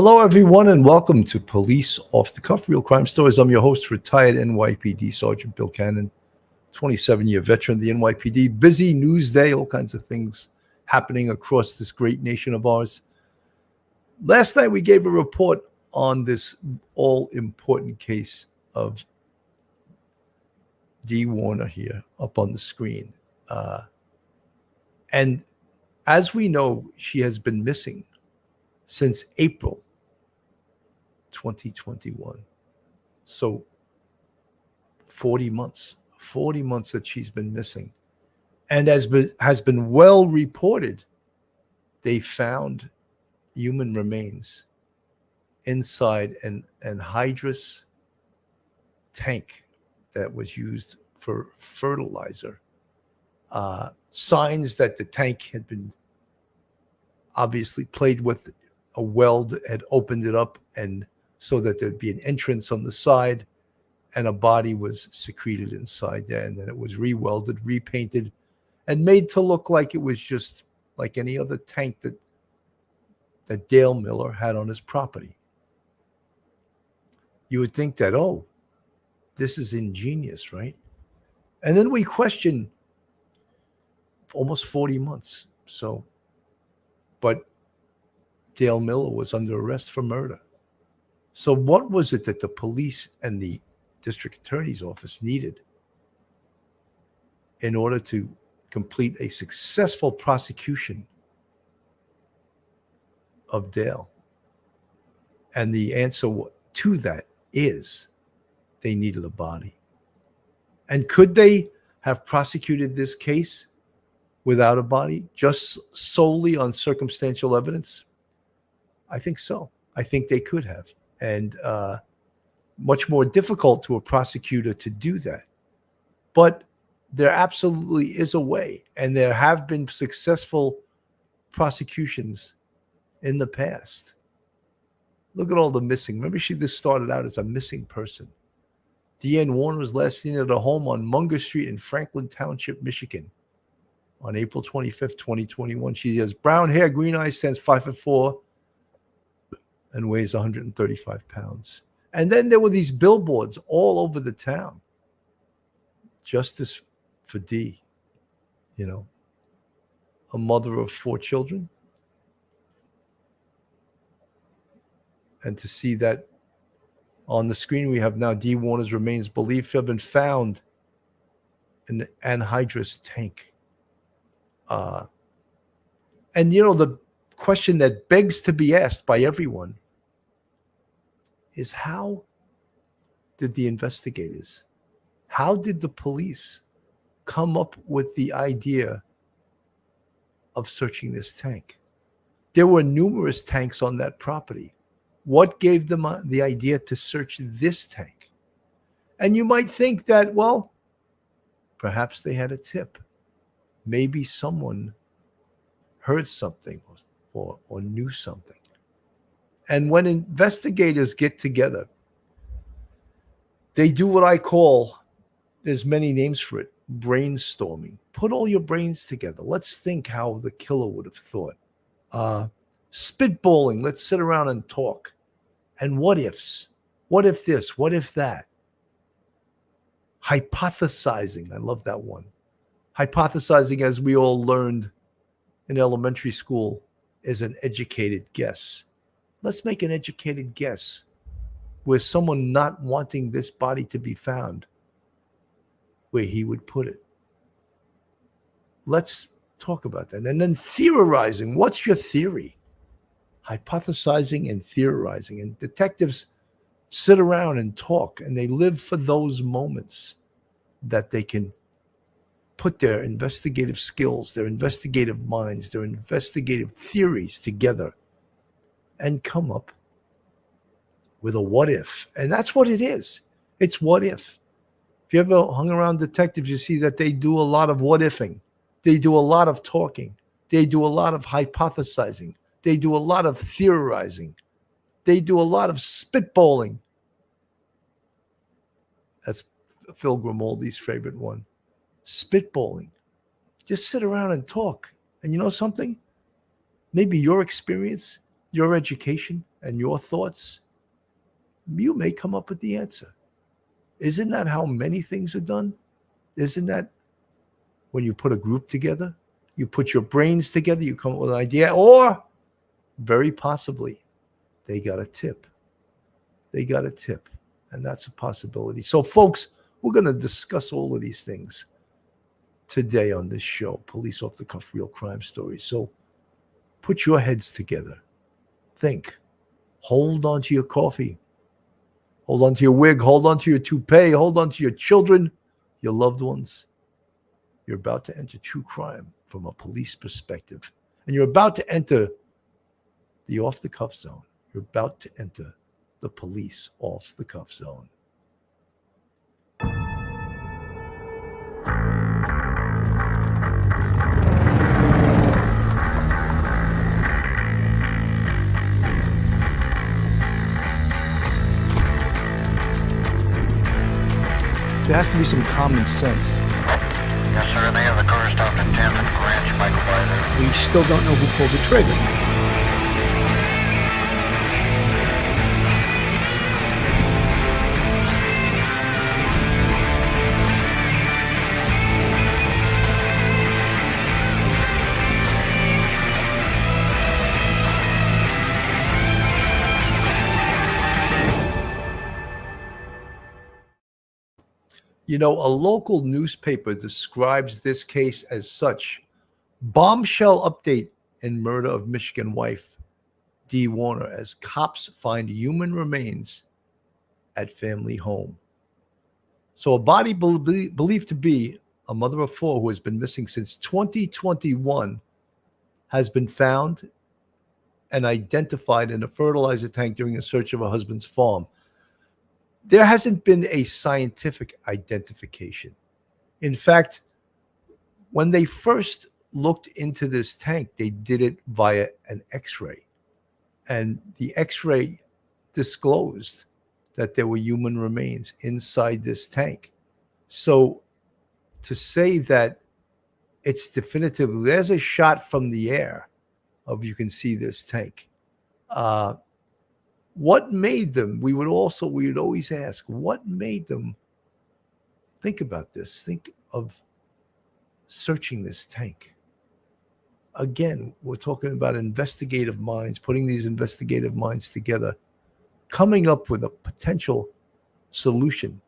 Hello, everyone, and welcome to Police Off the Cuff, Real Crime Stories. I'm your host, retired NYPD Sergeant Bill Cannon, 27-year veteran of the NYPD. Busy news day, all kinds of things happening across this great nation of ours. Last night, we gave a report on this all-important case of Dee Warner here up on the screen. And as we know, she has been missing since April 2021. So 40 months that she's been missing. And has been well reported, they found human remains inside an anhydrous tank that was used for fertilizer. Signs that the tank had been obviously played with. A weld had opened it up, and so that there'd be an entrance on the side, and a body was secreted inside there, and then it was re-welded, repainted, and made to look like it was just like any other tank that Dale Miller had on his property. You would think that, oh, this is ingenious, right? And then we question almost 40 months. So, but Dale Miller was under arrest for murder. So what was it that the police and the district attorney's office needed in order to complete a successful prosecution of Dale? And the answer to that is they needed a body. And could they have prosecuted this case without a body, just solely on circumstantial evidence? I think so. I think they could have. And much more difficult to a prosecutor to do that. But there absolutely is a way. And there have been successful prosecutions in the past. Look at all the missing. Remember, this started out as a missing person. Dee Warner was last seen at a home on Munger Street in Franklin Township, Michigan on April 25th, 2021. She has brown hair, green eyes, stands 5'4", and weighs 135 pounds. And then there were these billboards all over the town. Justice for Dee, a mother of 4 children. And to see that on the screen, we have now Dee Warner's remains believed to have been found in an anhydrous tank. And, the question that begs to be asked by everyone is, how did the investigators, how did the police come up with the idea of searching this tank? There were numerous tanks on that property. What gave them the idea to search this tank? And you might think that, well, perhaps they had a tip. Maybe someone heard something or knew something. And when investigators get together, they do what I call, there's many names for it, brainstorming. Put all your brains together. Let's think how the killer would have thought. Spitballing. Let's sit around and talk. And what ifs? What if this? What if that? Hypothesizing. I love that one. Hypothesizing, as we all learned in elementary school, is an educated guess. Let's make an educated guess where someone not wanting this body to be found, where he would put it. Let's talk about that. And then theorizing. What's your theory? Hypothesizing and theorizing. And detectives sit around and talk, and they live for those moments that they can put their investigative skills, their investigative minds, their investigative theories together and come up with a what if. And that's what it is. It's what if. If you ever hung around detectives, you see that they do a lot of what ifing. They do a lot of talking. They do a lot of hypothesizing. They do a lot of theorizing. They do a lot of spitballing. That's Phil Grimaldi's favorite one. Spitballing. Just sit around and talk. And you know something? Maybe your experience, your education and your thoughts, you may come up with the answer. Isn't that how many things are done? Isn't that when you put a group together, you put your brains together, you come up with an idea, or very possibly they got a tip. They got a tip, and that's a possibility. So, folks, we're going to discuss all of these things today on this show, Police Off the Cuff Real Crime Stories. So put your heads together. Think. Hold on to your coffee. Hold on to your wig. Hold on to your toupee. Hold on to your children, your loved ones. You're about to enter true crime from a police perspective. And you're about to enter the off-the-cuff zone. You're about to enter the police off-the-cuff zone. There has to be some common sense. Yes, sir. They have the car stopped at 10th and Ranch, Michael Byler. We still don't know who pulled the trigger. You know, a local newspaper describes this case as such. Bombshell update in murder of Michigan wife, Dee Warner, as cops find human remains at family home. So a body believed to be a mother of four who has been missing since 2021 has been found and identified in a fertilizer tank during a search of her husband's farm. There hasn't been a scientific identification. In fact, when they first looked into this tank, they did it via an X-ray. And the X-ray disclosed that there were human remains inside this tank. So to say that it's definitive, there's a shot from the air of you can see this tank. What made them, we would always ask, what made them think about this, think of searching this tank? Again, we're talking about investigative minds, putting these investigative minds together, coming up with a potential solution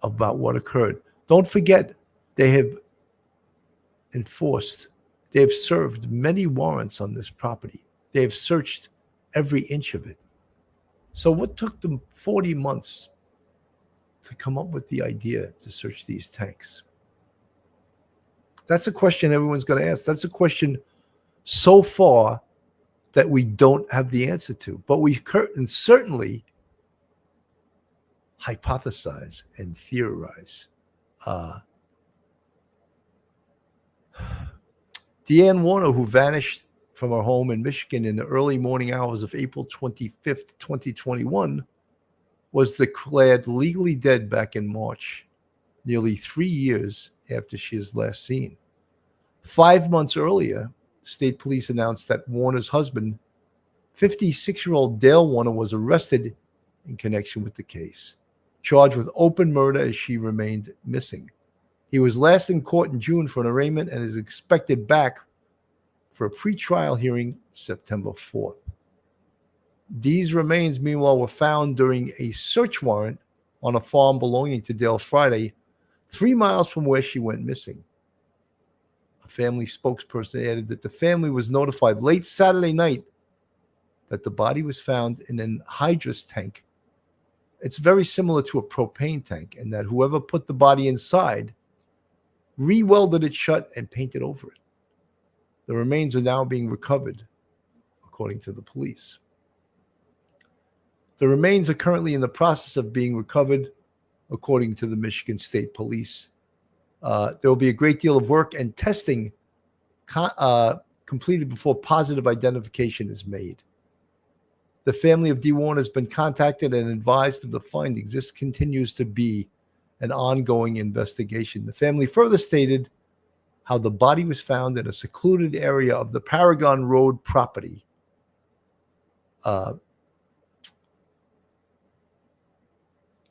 about what occurred. Don't forget, they have served many warrants on this property. They have searched every inch of it. So what took them 40 months to come up with the idea to search these tanks? That's a question everyone's going to ask. That's a question so far that we don't have the answer to. But we can certainly hypothesize and theorize. Dee Warner, who vanished from her home in Michigan in the early morning hours of April 25th, 2021, was declared legally dead back in March, nearly 3 years after she was last seen. 5 months earlier, state police announced that Warner's husband, 56-year-old Dale Warner, was arrested in connection with the case, charged with open murder as she remained missing. He was last in court in June for an arraignment and is expected back for a pre-trial hearing September 4th. These remains, meanwhile, were found during a search warrant on a farm belonging to Dale Friday, 3 miles from where she went missing. A family spokesperson added that the family was notified late Saturday night that the body was found in an hydrous tank. It's very similar to a propane tank in that whoever put the body inside re-welded it shut and painted over it. The remains are now being recovered, according to the police. The remains are currently in the process of being recovered, according to the Michigan State Police. There will be a great deal of work and testing completed before positive identification is made. The family of Dee Warner has been contacted and advised of the findings. This continues to be an ongoing investigation. The family further stated how the body was found in a secluded area of the Paragon Road property.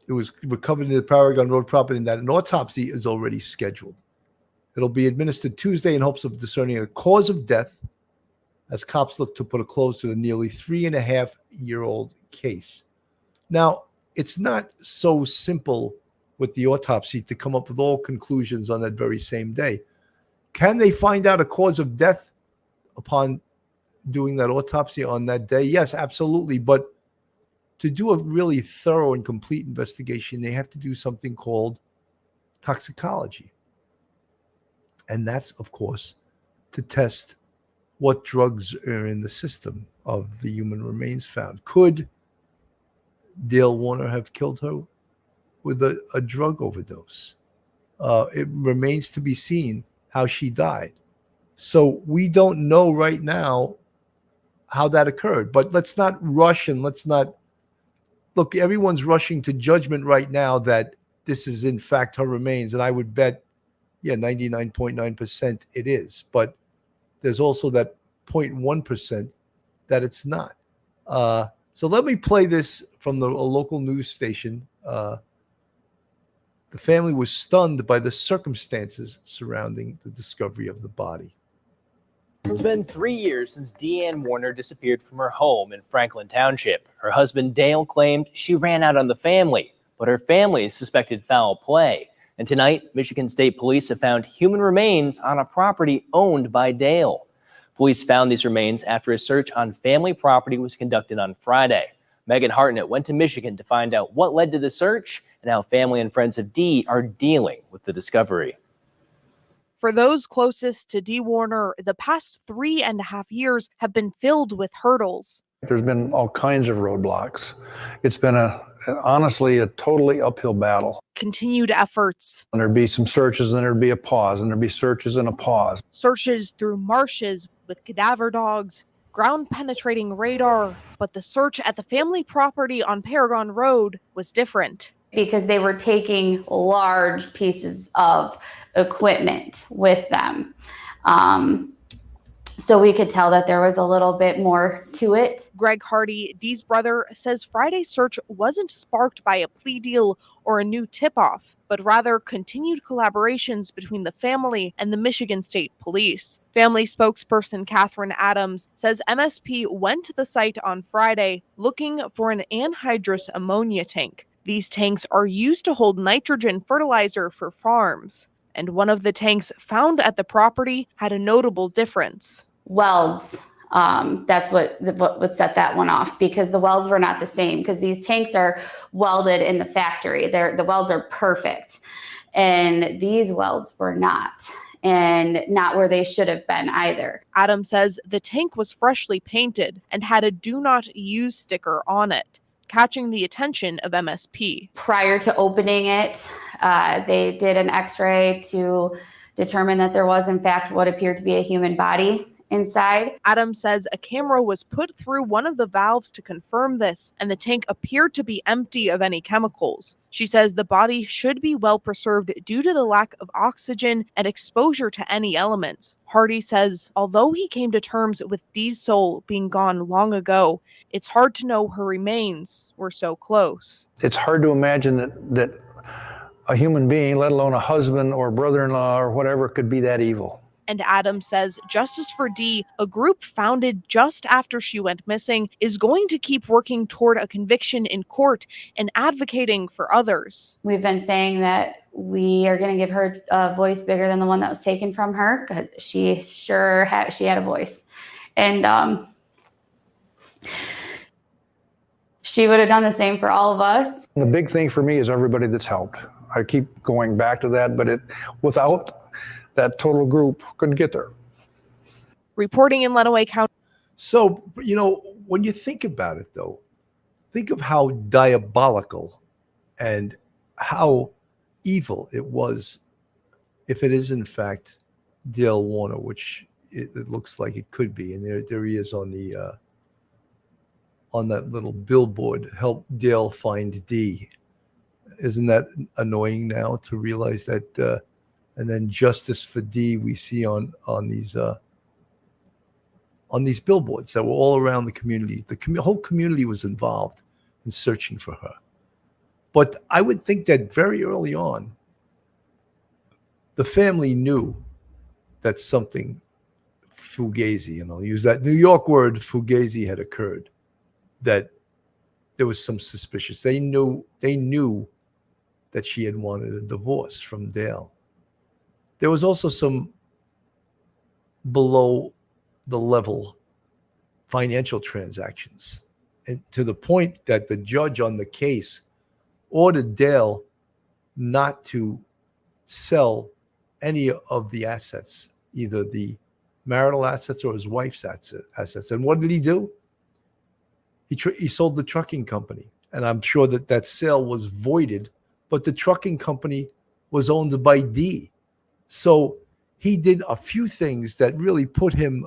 It was recovered in the Paragon Road property, and that an autopsy is already scheduled. It'll be administered Tuesday in hopes of discerning a cause of death as cops look to put a close to the nearly 3.5-year-old case. Now, it's not so simple with the autopsy to come up with all conclusions on that very same day. Can they find out a cause of death upon doing that autopsy on that day? Yes, absolutely. But to do a really thorough and complete investigation, they have to do something called toxicology. And that's, of course, to test what drugs are in the system of the human remains found. Could Dale Warner have killed her with a drug overdose? It remains to be seen how she died. So we don't know right now how that occurred. But let's not rush, and let's not look. Everyone's rushing to judgment right now that this is in fact her remains, and I would bet, 99.9% it is. But there's also that 0.1% that it's not. So let me play this from a local news station. The family was stunned by the circumstances surrounding the discovery of the body. It's been 3 years since Dee Warner disappeared from her home in Franklin Township. Her husband Dale claimed she ran out on the family, but her family suspected foul play. And tonight, Michigan State Police have found human remains on a property owned by Dale. Police found these remains after a search on family property was conducted on Friday. Megan Hartnett went to Michigan to find out what led to the search and how family and friends of Dee are dealing with the discovery. For those closest to Dee Warner, the past 3.5 years have been filled with hurdles. There's been all kinds of roadblocks. It's been honestly a totally uphill battle. Continued efforts. And there'd be some searches, and there'd be a pause, and there'd be searches and a pause. Searches through marshes with cadaver dogs, ground-penetrating radar, but the search at the family property on Paragon Road was different. Because they were taking large pieces of equipment with them. So we could tell that there was a little bit more to it. Greg Hardy, Dee's brother, says Friday's search wasn't sparked by a plea deal or a new tip-off, but rather continued collaborations between the family and the Michigan State Police. Family spokesperson Catherine Adams says MSP went to the site on Friday looking for an anhydrous ammonia tank. These tanks are used to hold nitrogen fertilizer for farms. And one of the tanks found at the property had a notable difference. Welds, that's what would set that one off, because the welds were not the same, because these tanks are welded in the factory. The welds are perfect. And these welds were not, and not where they should have been either. Adam says the tank was freshly painted and had a do not use sticker on it, catching the attention of MSP. Prior to opening it, they did an x-ray to determine that there was in fact what appeared to be a human body inside. Adam says a camera was put through one of the valves to confirm this, and the tank appeared to be empty of any chemicals. She says the body should be well preserved due to the lack of oxygen and exposure to any elements. Hardy says although he came to terms with Dee's soul being gone long ago, it's hard to know her remains were so close. It's hard to imagine that a human being, let alone a husband or brother-in-law or whatever, could be that evil. And Adam says Justice for Dee, a group founded just after she went missing, is going to keep working toward a conviction in court and advocating for others. We've been saying that we are going to give her a voice bigger than the one that was taken from her, because she sure had a voice. And she would have done the same for all of us. The big thing for me is everybody that's helped. I keep going back to that, but without that total group, couldn't get there. Reporting in Lenawee County. So, when you think about it, though, think of how diabolical and how evil it was if it is, in fact, Dale Warner, which it looks like it could be. And there he is on that little billboard, "Help Dale Find Dee." Isn't that annoying now to realize that? And then Justice for Dee we see on these billboards that were all around the community. The whole community was involved in searching for her. But I would think that very early on, the family knew that something fugazi, use that New York word, fugazi, had occurred, that there was some suspicious. They knew that she had wanted a divorce from Dale. There was also some below the level financial transactions, and to the point that the judge on the case ordered Dale not to sell any of the assets, either the marital assets or his wife's assets. And what did he do? He sold the trucking company. And I'm sure that sale was voided, but the trucking company was owned by Dee. So he did a few things that really put him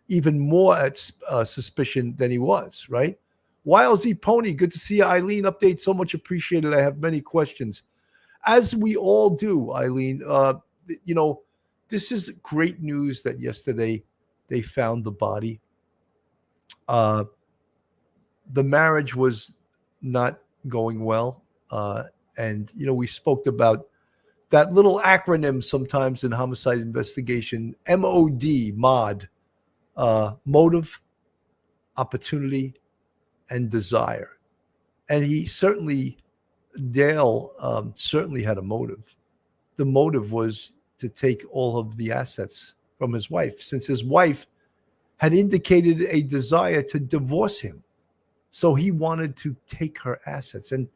even more at suspicion than he was, right? Wild Z Pony, good to see you. Eileen, update, so much appreciated. I have many questions. As we all do, Eileen, this is great news that yesterday they found the body. The marriage was not going well. And we spoke about that little acronym sometimes in homicide investigation, MOD, motive, opportunity, and desire. And Dale certainly had a motive. The motive was to take all of the assets from his wife, since his wife had indicated a desire to divorce him. So he wanted to take her assets. And,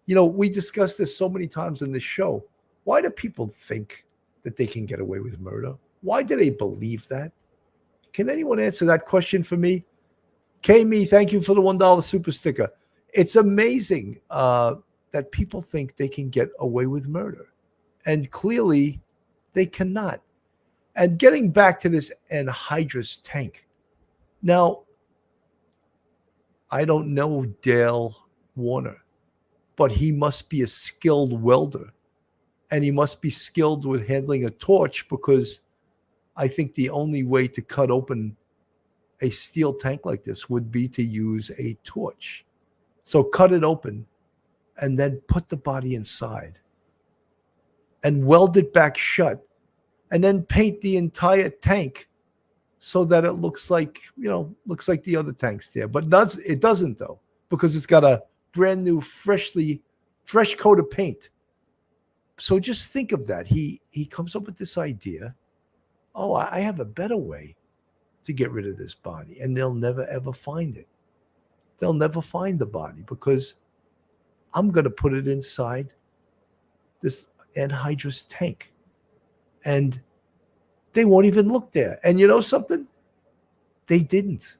we discussed this so many times in this show. Why do people think that they can get away with murder? Why do they believe that? Can anyone answer that question for me? K-Me, thank you for the $1 super sticker. It's amazing that people think they can get away with murder. And clearly, they cannot. And getting back to this anhydrous tank. Now, I don't know Dale Warner, but he must be a skilled welder. And he must be skilled with handling a torch, because I think the only way to cut open a steel tank like this would be to use a torch. So cut it open and then put the body inside and weld it back shut, and then paint the entire tank so that it looks like the other tanks there. But it doesn't though, because it's got a brand new, fresh coat of paint. So just think of that. He comes up with this idea. Oh, I have a better way to get rid of this body, and they'll never ever find it. They'll never find the body, because I'm going to put it inside this anhydrous tank, and they won't even look there. And you know something? They didn't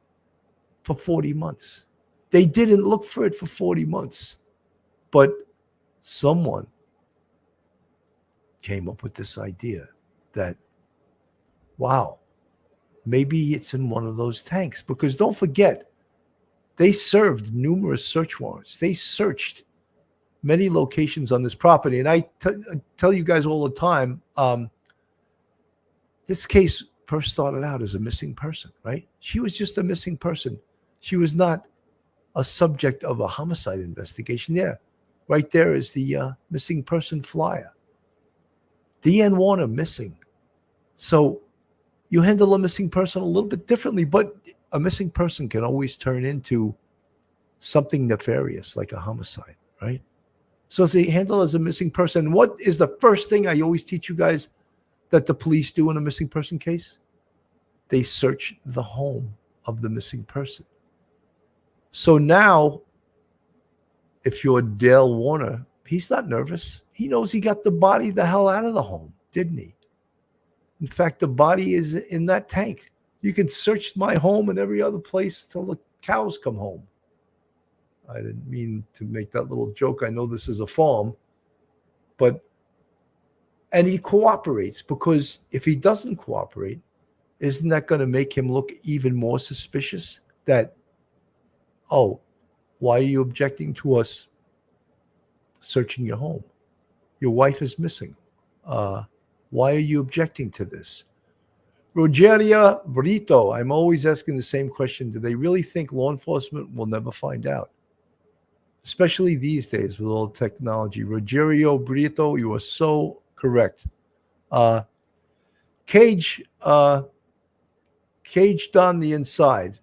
for 40 months. They didn't look for it for 40 months. But someone came up with this idea that, wow, maybe it's in one of those tanks. Because don't forget, they served numerous search warrants. They searched many locations on this property. And I tell you guys all the time, this case first started out as a missing person, right? She was just a missing person. She was not a subject of a homicide investigation. Yeah, right there is the missing person flyer. Dee Warner missing. So you handle a missing person a little bit differently, but a missing person can always turn into something nefarious like a homicide, right? So it's handled as a missing person. What is the first thing I always teach you guys that the police do in a missing person case? They search the home of the missing person. So now, if you're Dale Warner, he's not nervous. He knows he got the body the hell out of the home, didn't he? In fact, the body is in that tank. You can search my home and every other place till the cows come home. I didn't mean to make that little joke. I know this is a farm, and he cooperates, because if he doesn't cooperate, isn't that going to make him look even more suspicious? That, oh, why are you objecting to us searching your home? Your wife is missing. Why are you objecting to this? Rogeria Brito, I'm always asking the same question. Do they really think law enforcement will never find out? especially these days with all the technology. Rogerio Brito, you are so correct. Caged on the inside.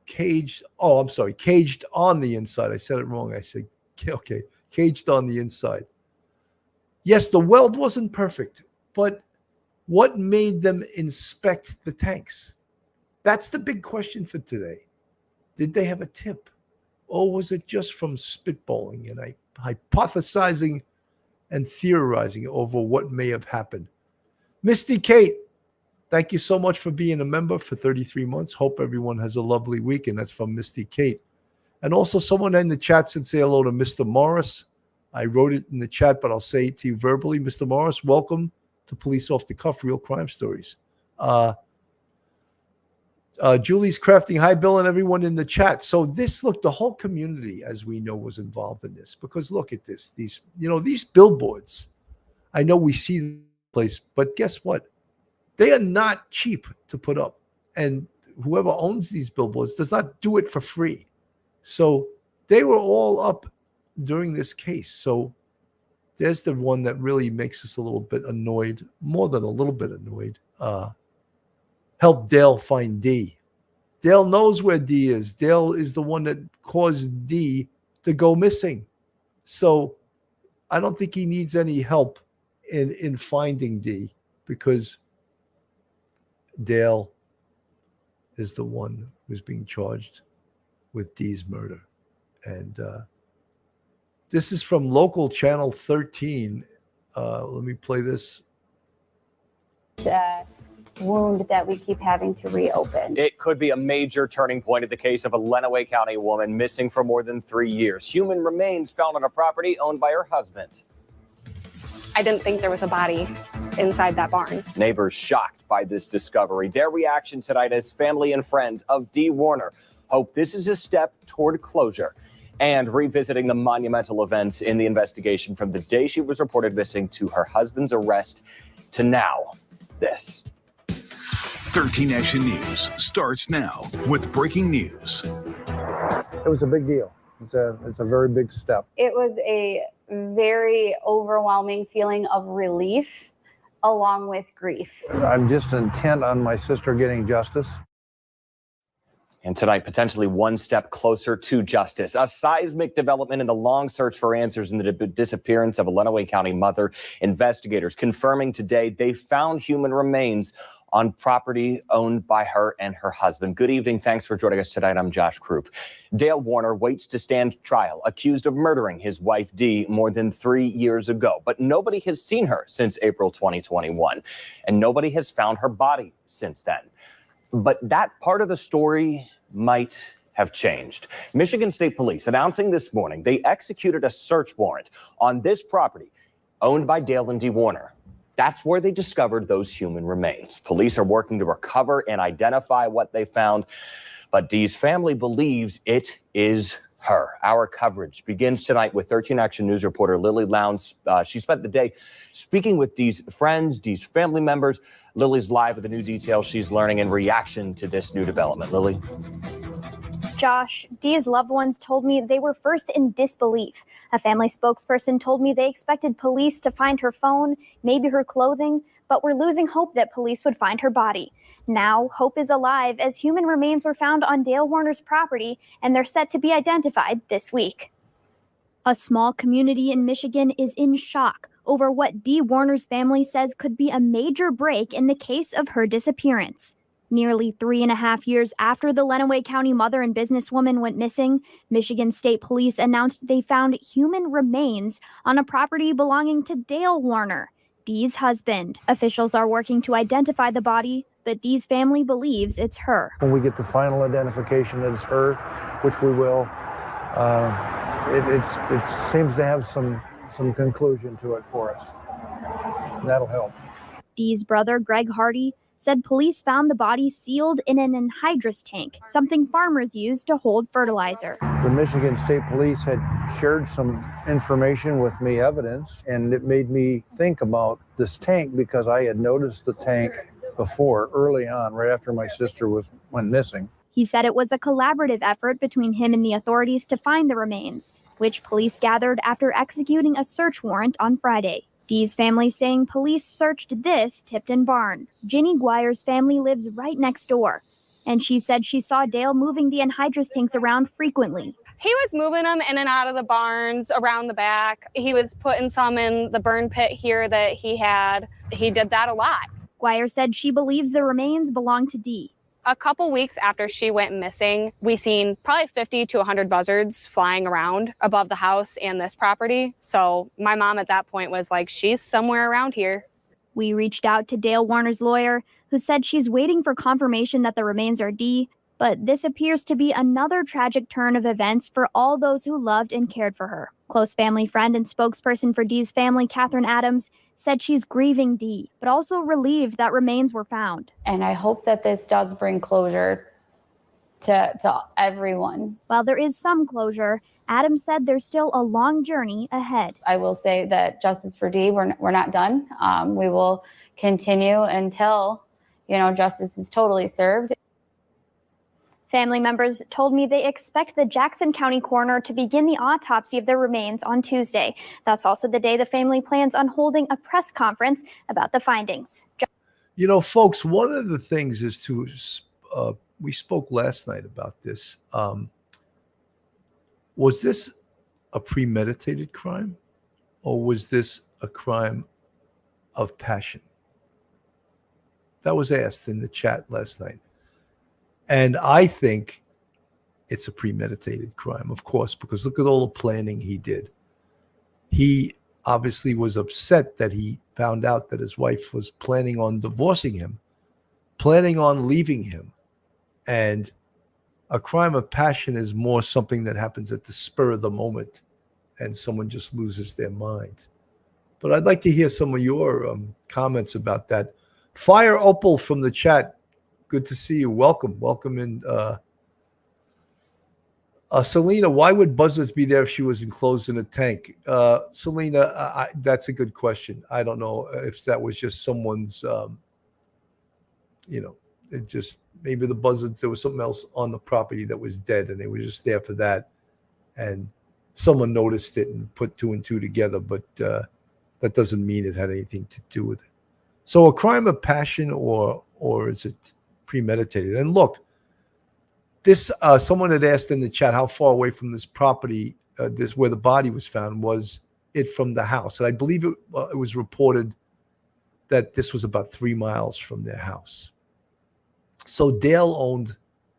Caged on the inside. I said it wrong. I said, okay, caged on the inside. Yes, the weld wasn't perfect, but what made them inspect the tanks? That's the big question for today. Did they have a tip? Or was it just from spitballing and hypothesizing and theorizing over what may have happened? Misty Kate, thank you so much for being a member for 33 months. Hope everyone has a lovely week. And that's from Misty Kate. And also someone in the chat said say hello to Mr. Morris. I wrote it in the chat, but I'll say it to you verbally. Mr. Morris, welcome to Police Off the Cuff, Real Crime Stories. Julie's crafting. Hi, Bill, and everyone in the chat. So the whole community, as we know, was involved in this. Because look at this. These billboards. I know we see the place, but guess what? They are not cheap to put up. And whoever owns these billboards does not do it for free. So they were all up during this case. So there's the one that really makes us a little bit annoyed, more than a little bit annoyed. Help Dale find Dee. Dale knows where Dee is. Dale is the one that caused Dee to go missing. So I don't think he needs any help in finding Dee, because Dale is the one who's being charged with Dee's murder. And this is from local channel 13. Let me play this. Wound that we keep having to reopen. It could be a major turning point in the case of a Lenawee County woman missing for more than 3 years. Human remains found on a property owned by her husband. I didn't think there was a body inside that barn. Neighbors shocked by this discovery. Their reaction tonight as family and friends of Dee Warner hope this is a step toward closure and revisiting the monumental events in the investigation from the day she was reported missing to her husband's arrest to now. This. 13 Action News starts now with breaking news. It was a big deal. It's a very big step. It was a very overwhelming feeling of relief along with grief. I'm just intent on my sister getting justice. And tonight, potentially one step closer to justice. A seismic development in the long search for answers in the disappearance of a Lenawee County mother. Investigators confirming today they found human remains on property owned by her and her husband. Good evening. Thanks for joining us tonight. I'm Josh Krupp. Dale Warner waits to stand trial, accused of murdering his wife, Dee, more than 3 years ago. But nobody has seen her since April 2021, and nobody has found her body since then. But that part of the story might have changed. Michigan State Police announcing this morning they executed a search warrant on this property owned by Dale and Dee Warner. That's where they discovered those human remains. Police are working to recover and identify what they found, but Dee's family believes it is her. Our coverage begins tonight with 13 Action News reporter Lily Lowndes. She spent the day speaking with Dee's friends, Dee's family members. Lily's live with the new details she's learning in reaction to this new development. Lily. Josh, Dee's loved ones told me they were first in disbelief. A family spokesperson told me they expected police to find her phone, maybe her clothing, but were losing hope that police would find her body. Now, hope is alive as human remains were found on Dale Warner's property, and they're set to be identified this week. A small community in Michigan is in shock over what Dee Warner's family says could be a major break in the case of her disappearance. Nearly 3.5 years after the Lenawee County mother and businesswoman went missing, Michigan State Police announced they found human remains on a property belonging to Dale Warner, Dee's husband. Officials are working to identify the body, but Dee's family believes it's her. When we get the final identification that it's her, which we will, it seems to have some conclusion to it for us. That'll help. Dee's brother, Greg Hardy, said police found the body sealed in an anhydrous tank, something farmers use to hold fertilizer. The Michigan State Police had shared some information with me, evidence, and it made me think about this tank because I had noticed the tank before, early on, right after my sister went missing. He said it was a collaborative effort between him and the authorities to find the remains, which police gathered after executing a search warrant on Friday. Dee's family saying police searched this Tipton barn. Ginny Guire's family lives right next door, and she said she saw Dale moving the anhydrous tanks around frequently. He was moving them in and out of the barns around the back. He was putting some in the burn pit here that he had. He did that a lot. Guire said she believes the remains belong to Dee. A couple weeks after she went missing, we seen probably 50 to 100 buzzards flying around above the house and this property. So my mom at that point was like, she's somewhere around here. We reached out to Dale Warner's lawyer, who said she's waiting for confirmation that the remains are Dee, but this appears to be another tragic turn of events for all those who loved and cared for her. Close family friend and spokesperson for Dee's family, Catherine Adams, said she's grieving Dee, but also relieved that remains were found. And I hope that this does bring closure to everyone. While there is some closure, Adams said there's still a long journey ahead. I will say that justice for Dee, we're not done. We will continue until, justice is totally served. Family members told me they expect the Jackson County coroner to begin the autopsy of their remains on Tuesday. That's also the day the family plans on holding a press conference about the findings. Folks, one of the things is to, we spoke last night about this. Was this a premeditated crime, or was this a crime of passion? That was asked in the chat last night. And I think it's a premeditated crime, of course, because look at all the planning he did. He obviously was upset that he found out that his wife was planning on divorcing him, planning on leaving him. And a crime of passion is more something that happens at the spur of the moment and someone just loses their mind. But I'd like to hear some of your comments about that. Fire Opal from the chat. Good to see you. Welcome in. Selena, why would buzzards be there if she was enclosed in a tank? Selena, that's a good question. I don't know if that was just someone's, it just, maybe the buzzards, there was something else on the property that was dead and they were just there for that. And someone noticed it and put two and two together, but that doesn't mean it had anything to do with it. So a crime of passion or is it premeditated? And look, this someone had asked in the chat how far away from this property, this where the body was found, was it from the house? And I believe it was reported that this was about 3 miles from their house. So Dale owned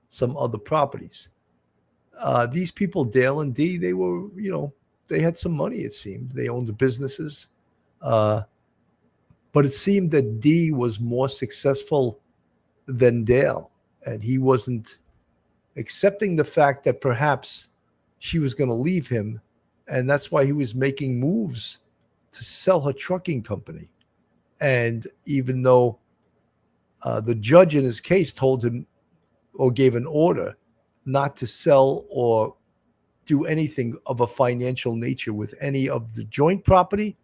some other properties. These people, Dale and Dee, they were, they had some money, it seemed. They owned the businesses. But it seemed that Dee was more successful than Dale. And he wasn't accepting the fact that perhaps she was going to leave him. And that's why he was making moves to sell her trucking company. And even though the judge in his case told him or gave an order not to sell or do anything of a financial nature with any of the joint property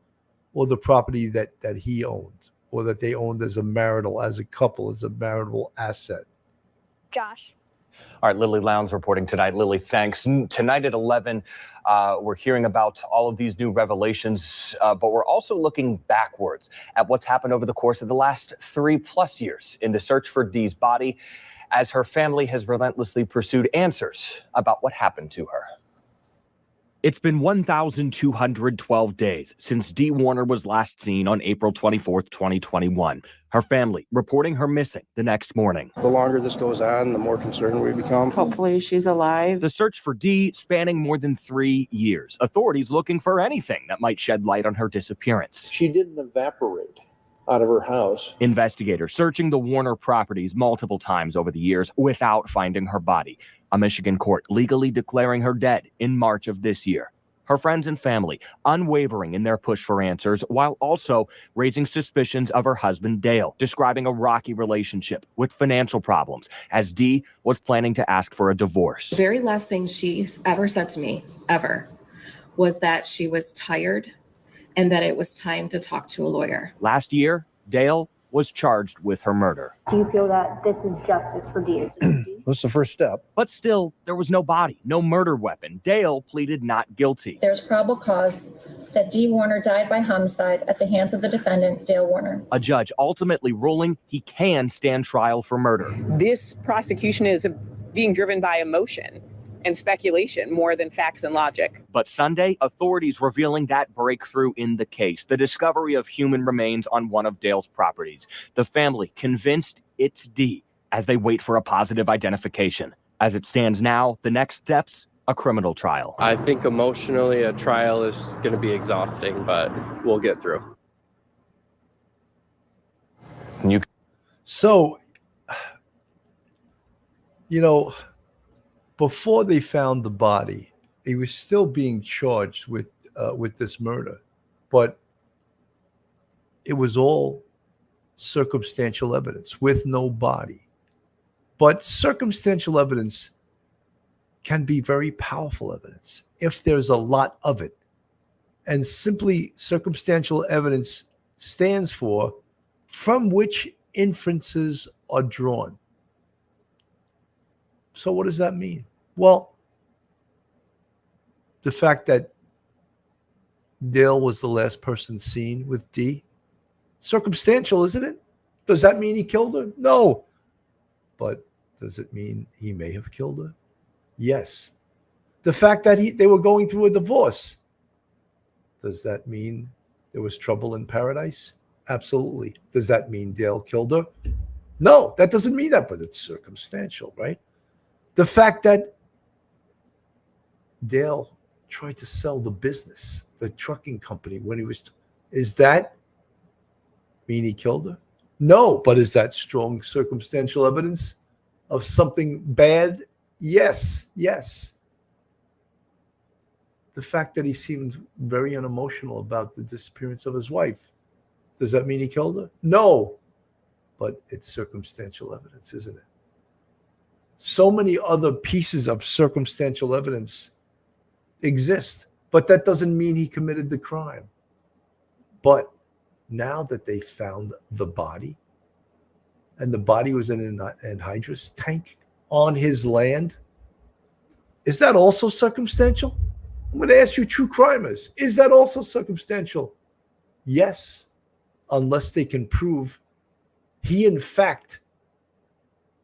or the property that he owned or that they owned as a couple, as a marital asset. Josh. All right, Lily Lowndes reporting tonight. Lily, thanks. Tonight at 11, we're hearing about all of these new revelations, but we're also looking backwards at what's happened over the course of the last 3+ years in the search for Dee's body, as her family has relentlessly pursued answers about what happened to her. It's been 1,212 days since Dee Warner was last seen on April 24th, 2021. Her family reporting her missing the next morning. The longer this goes on, the more concerned we become. Hopefully she's alive. The search for Dee spanning more than 3 years. Authorities looking for anything that might shed light on her disappearance. She didn't evaporate out of her house. Investigators searching the Warner properties multiple times over the years without finding her body. A Michigan court legally declaring her dead in March of this year. Her friends and family unwavering in their push for answers, while also raising suspicions of her husband, Dale, describing a rocky relationship with financial problems, as Dee was planning to ask for a divorce. The very last thing she ever said to me, ever, was that she was tired and that it was time to talk to a lawyer. Last year, Dale was charged with her murder. Do you feel that this is justice for Dee? That's the first step. But still, there was no body, no murder weapon. Dale pleaded not guilty. There's probable cause that Dee Warner died by homicide at the hands of the defendant, Dale Warner. A judge ultimately ruling he can stand trial for murder. This prosecution is being driven by emotion and speculation more than facts and logic. But Sunday, authorities revealing that breakthrough in the case, the discovery of human remains on one of Dale's properties. The family convinced it's Dee as they wait for a positive identification. As it stands now, the next steps, a criminal trial. I think emotionally a trial is going to be exhausting, but we'll get through. So, you know, before they found the body, he was still being charged with this murder, but it was all circumstantial evidence with no body. But circumstantial evidence can be very powerful evidence if there's a lot of it. And simply circumstantial evidence stands for from which inferences are drawn. So what does that mean? Well, the fact that Dale was the last person seen with Dee, circumstantial, isn't it? Does that mean he killed her? No. But does it mean he may have killed her? Yes. The fact that they were going through a divorce, does that mean there was trouble in paradise? Absolutely. Does that mean Dale killed her? No, that doesn't mean that, but it's circumstantial, right? The fact that Dale tried to sell the business, the trucking company, when he was, is that mean he killed her? No, but is that strong circumstantial evidence of something bad? Yes, yes. The fact that he seemed very unemotional about the disappearance of his wife, does that mean he killed her? No, but it's circumstantial evidence, isn't it? So many other pieces of circumstantial evidence exist, but that doesn't mean he committed the crime. But now that they found the body, and the body was in an anhydrous tank on his land, is that also circumstantial? I'm going to ask you true crimers, is that also circumstantial? Yes, unless they can prove he in fact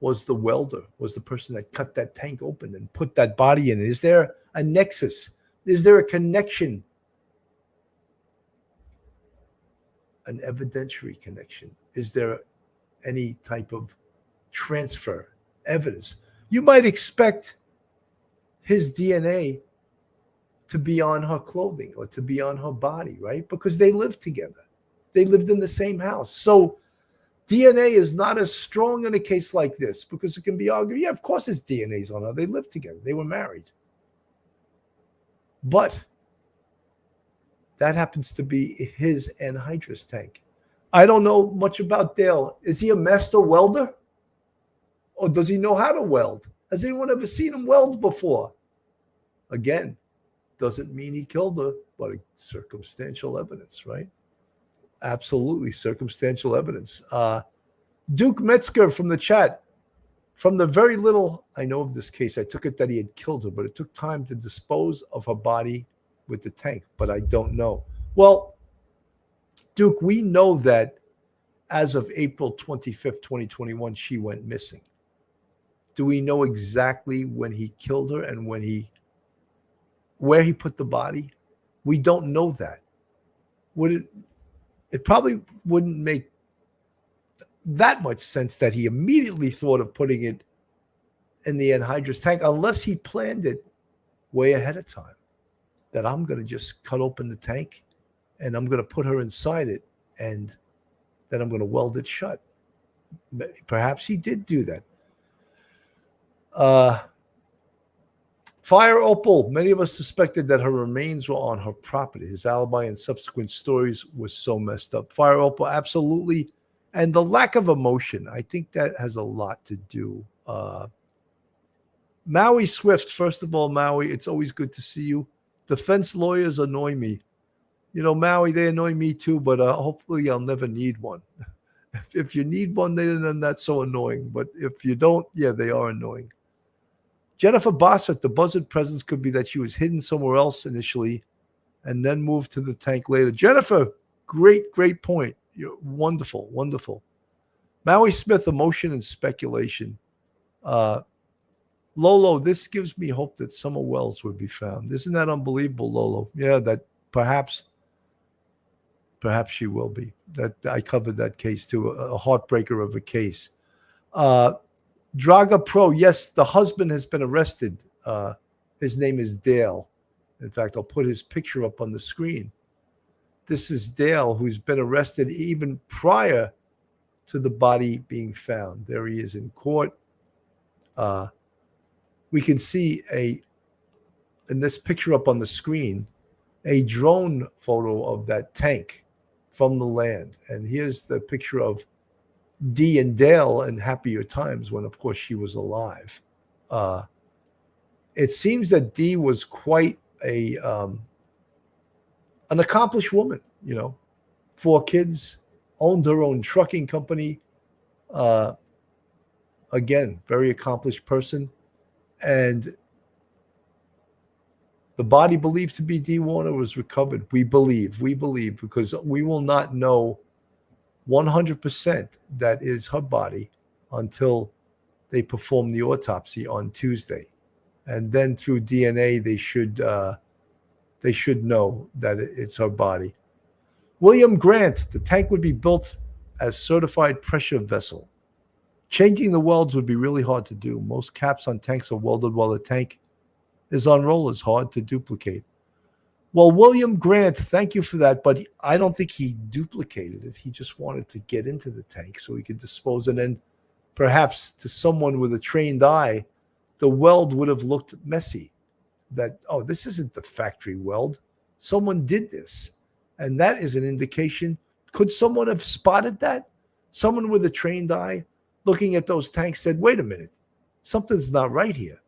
was the welder, was the person that cut that tank open and put that body in. Is there a nexus? Is there a connection? An evidentiary connection? Is there any type of transfer evidence? You might expect his DNA to be on her clothing or to be on her body, right? Because they lived together. They lived in the same house. So DNA is not as strong in a case like this because it can be argued, yeah, of course his DNA is on her. They lived together. They were married. But that happens to be his anhydrous tank. I don't know much about Dale. Is he a master welder? Or does he know how to weld? Has anyone ever seen him weld before? Again, doesn't mean he killed her, but circumstantial evidence, right? Absolutely circumstantial evidence. Duke Metzger from the chat. From the very little I know of this case, I took it that he had killed her, but it took time to dispose of her body with the tank, but I don't know. Well, Duke, we know that as of April 25th, 2021, she went missing. Do we know exactly when he killed her and where he put the body? We don't know that. It probably wouldn't make that much sense that he immediately thought of putting it in the anhydrous tank unless he planned it way ahead of time. That I'm going to just cut open the tank and I'm going to put her inside it and then I'm going to weld it shut. Perhaps he did do that. Fire Opal. Many of us suspected that her remains were on her property. His alibi and subsequent stories was so messed up. Fire Opal, absolutely. And the lack of emotion, I think that has a lot to do. Maui Swift, first of all, Maui, it's always good to see you. Defense lawyers annoy me. You know, Maui, they annoy me too, but hopefully I'll never need one. If you need one, then they're not so annoying. But if you don't, yeah, they are annoying. Jennifer Bossert, the buzzard presence could be that she was hidden somewhere else initially and then moved to the tank later. Jennifer, great point. You're wonderful, wonderful. Maui Smith, emotion and speculation. Lolo, this gives me hope that Summer Wells would be found. Isn't that unbelievable, Lolo? Yeah, that perhaps she will be. That I covered that case too, a heartbreaker of a case. Draga Pro, yes, the husband has been arrested. His name is Dale. In fact, I'll put his picture up on the screen. This is Dale, who's been arrested even prior to the body being found. There he is in court. We can see in this picture up on the screen, a drone photo of that tank from the land. And here's the picture of Dee and Dale in happier times when, of course, she was alive. It seems that Dee was quite an accomplished woman, 4 kids, owned her own trucking company. Again, very accomplished person. And the body believed to be Dee Warner was recovered. We believe, because we will not know 100% that is her body until they perform the autopsy on Tuesday. And then through DNA, they should know that it's her body. William Grant, the tank would be built as certified pressure vessel. Changing the welds would be really hard to do. Most caps on tanks are welded while the tank is on rollers, hard to duplicate. Well, William Grant, thank you for that, but I don't think he duplicated it. He just wanted to get into the tank so he could dispose. And then perhaps to someone with a trained eye, the weld would have looked messy. That, oh, this isn't the factory weld. Someone did this. And that is an indication. Could someone have spotted that? Someone with a trained eye looking at those tanks said, wait a minute, something's not right here.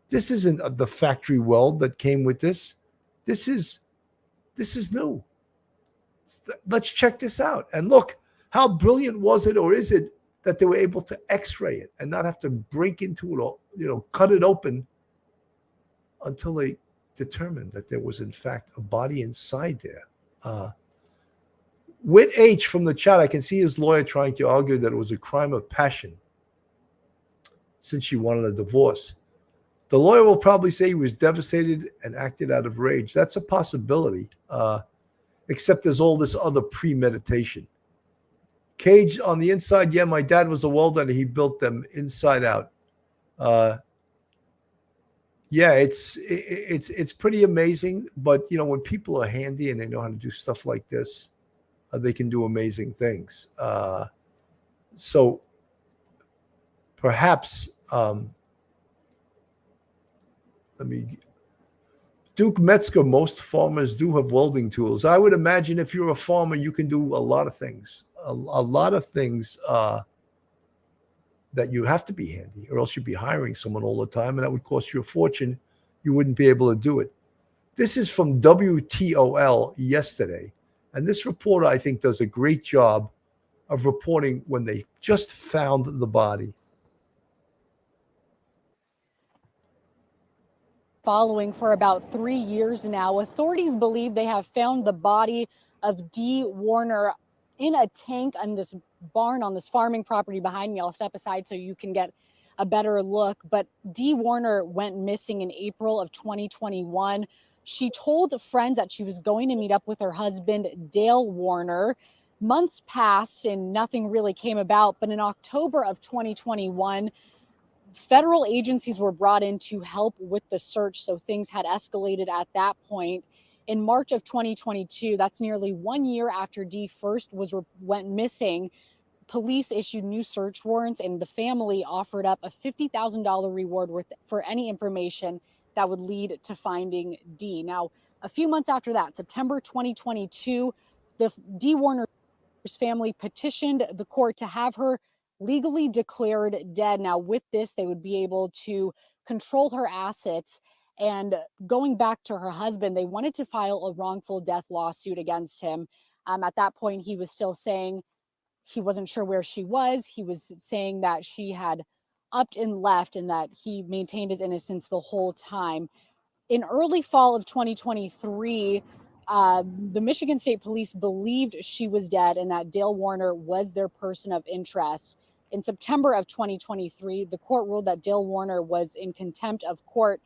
This isn't the factory weld that came with this. This is new. Let's check this out. And look, how brilliant was it, or is it, that they were able to x-ray it and not have to break into it or, cut it open until they determined that there was, in fact, a body inside there. Whit H from the chat, I can see his lawyer trying to argue that it was a crime of passion since she wanted a divorce. The lawyer will probably say he was devastated and acted out of rage. That's a possibility, except there's all this other premeditation. Cage on the inside, yeah, my dad was a welder and he built them inside out. Yeah, it's pretty amazing. But, when people are handy and they know how to do stuff like this, they can do amazing things. So perhaps, Duke Metzger, most farmers do have welding tools. I would imagine if you're a farmer, you can do a lot of things, a lot of things that you have to be handy, or else you'd be hiring someone all the time, and that would cost you a fortune. You wouldn't be able to do it. This is from WTOL yesterday, and this reporter, I think, does a great job of reporting when they just found the body. Following for about 3 years now, authorities believe they have found the body of Dee Warner in a tank on this barn on this farming property behind me. I'll step aside so you can get a better look. But Dee Warner went missing in April of 2021. She told friends that she was going to meet up with her husband, Dale Warner. Months passed and nothing really came about. But in October of 2021, federal agencies were brought in to help with the search. So things had escalated at that point. In March of 2022, that's nearly 1 year after Dee first went missing, police issued new search warrants, and the family offered up a $50,000 reward for any information that would lead to finding Dee. Now, a few months after that, September 2022, the Dee Warner's family petitioned the court to have her legally declared dead. Now, with this, they would be able to control her assets. And going back to her husband, they wanted to file a wrongful death lawsuit against him. At that point, he was still saying he wasn't sure where she was. He was saying that she had upped and left and that he maintained his innocence the whole time. In early fall of 2023, the Michigan State Police believed she was dead and that Dale Warner was their person of interest. In September of 2023, the court ruled that Dale Warner was in contempt of court.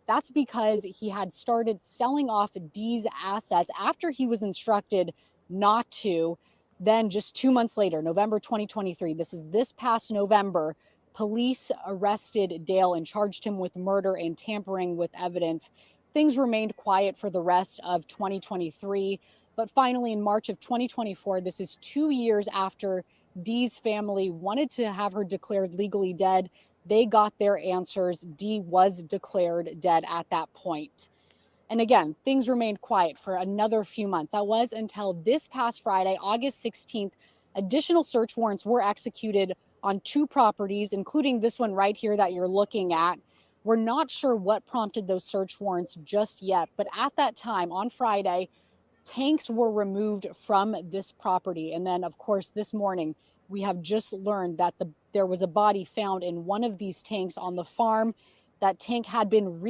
That's because he had started selling off Dee's assets after he was instructed not to. Then just 2 months later, November 2023, this is this past November, police arrested Dale and charged him with murder and tampering with evidence. Things remained quiet for the rest of 2023. But finally, in March of 2024, this is 2 years after Dee's family wanted to have her declared legally dead, they got their answers. Dee was declared dead at that point. And again, things remained quiet for another few months. That was until this past Friday, August 16th, additional search warrants were executed on 2 properties, including this one right here that you're looking at. We're not sure what prompted those search warrants just yet, but at that time on Friday, tanks were removed from this property. And then, of course, this morning, we have just learned that there was a body found in one of these tanks on the farm. That tank had been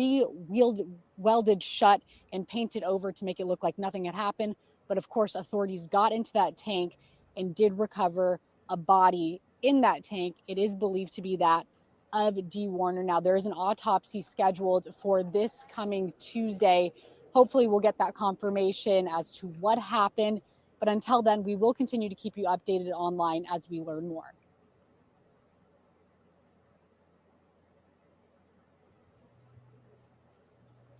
welded shut and painted over to make it look like nothing had happened. But of course, authorities got into that tank and did recover a body in that tank. It is believed to be that of Dee Warner. Now, there is an autopsy scheduled for this coming Tuesday. Hopefully, we'll get that confirmation as to what happened. But until then, we will continue to keep you updated online as we learn more.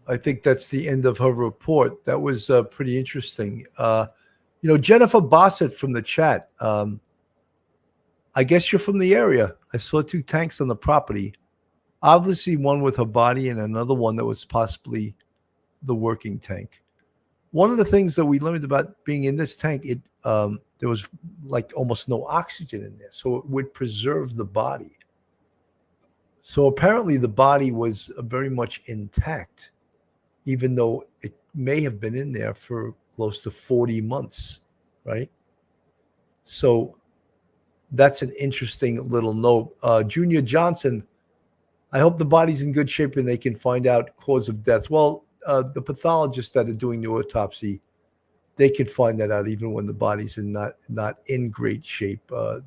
I think that's the end of her report. That was pretty interesting. Jennifer Bossett from the chat. I guess you're from the area. I saw 2 tanks on the property. Obviously, one with her body and another one that was possibly the working tank. One of the things that we learned about being in this tank, there was like almost no oxygen in there, so it would preserve the body. So apparently the body was very much intact, even though it may have been in there for close to 40 months, right? So that's an interesting little note. Junior Johnson, I hope the body's in good shape and they can find out cause of death. Well, the pathologists that are doing the autopsy, they can find that out even when the body's not in great shape.